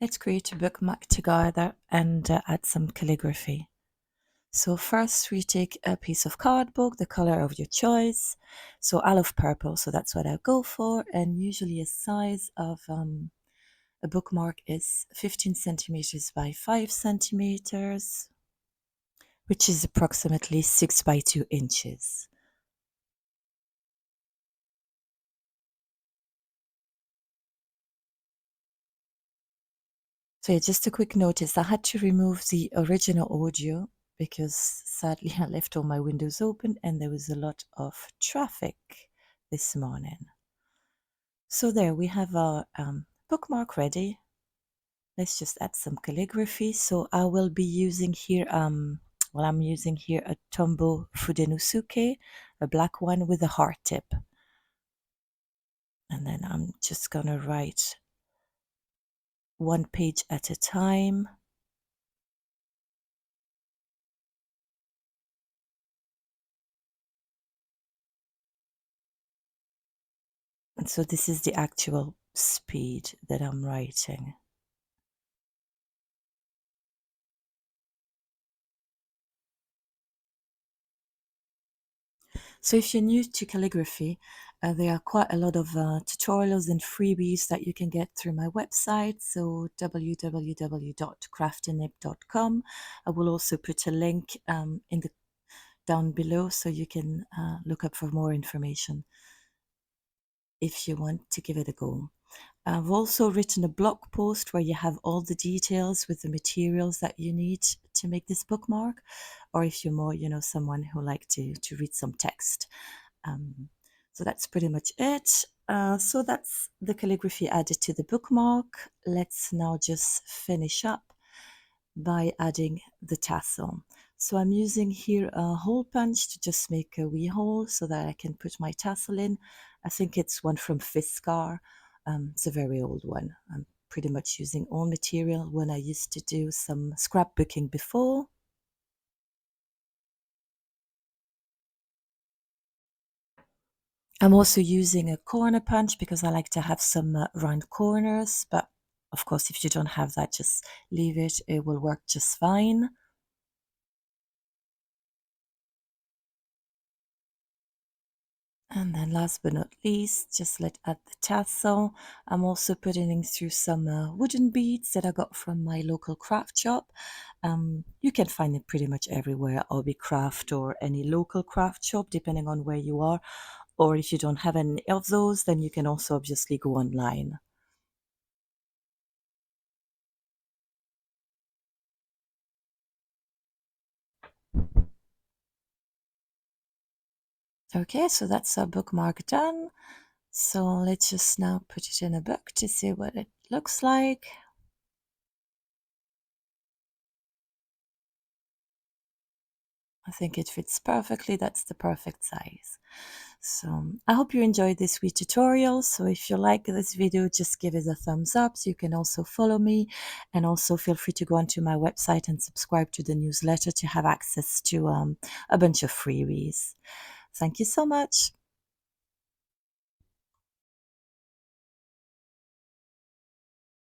Let's create a bookmark together and add some calligraphy. So first we take a piece of cardboard, the color of your choice. So I love purple, so that's what I'll go for. And usually a size of a bookmark is 15 centimeters by 5 centimeters, which is approximately 6 by 2 inches. So yeah, just a quick notice, I had to remove the original audio because sadly I left all my windows open and there was a lot of traffic this morning. So there we have our bookmark ready. Let's just add some calligraphy. So I will be using here, I'm using here a Tombow Fudenusuke, a black one with a heart tip. And then I'm just gonna write one page at a time. And so this is the actual speed that I'm writing. So if you're new to calligraphy, there are quite a lot of tutorials and freebies that you can get through my website, so www.craftinip.com. I will also put a link in the down below so you can look up for more information if you want to give it a go. I've also written a blog post where you have all the details with the materials that you need to make this bookmark, or if you're more, someone who like to read some text. So that's pretty much it. So that's the calligraphy added to the bookmark. Let's now just finish up by adding the tassel. So I'm using here a hole punch to just make a wee hole so that I can put my tassel in. I think it's one from Fiskar. It's a very old one. I'm pretty much using old material when I used to do some scrapbooking before. I'm also using a corner punch because I like to have some round corners, but of course if you don't have that, just leave it. It will work just fine. And then last but not least, just let add the tassel. I'm also putting in through some wooden beads that I got from my local craft shop. You can find it pretty much everywhere, Hobby Craft or any local craft shop, depending on where you are. Or if you don't have any of those, then you can also obviously go online. Okay, so that's our bookmark done. So let's just now put it in a book to see what it looks like. I think it fits perfectly. That's the perfect size. So I hope you enjoyed this wee tutorial. So if you like this video, just give it a thumbs up. So you can also follow me, and also feel free to go onto my website and subscribe to the newsletter to have access to a bunch of freebies. Thank you so much.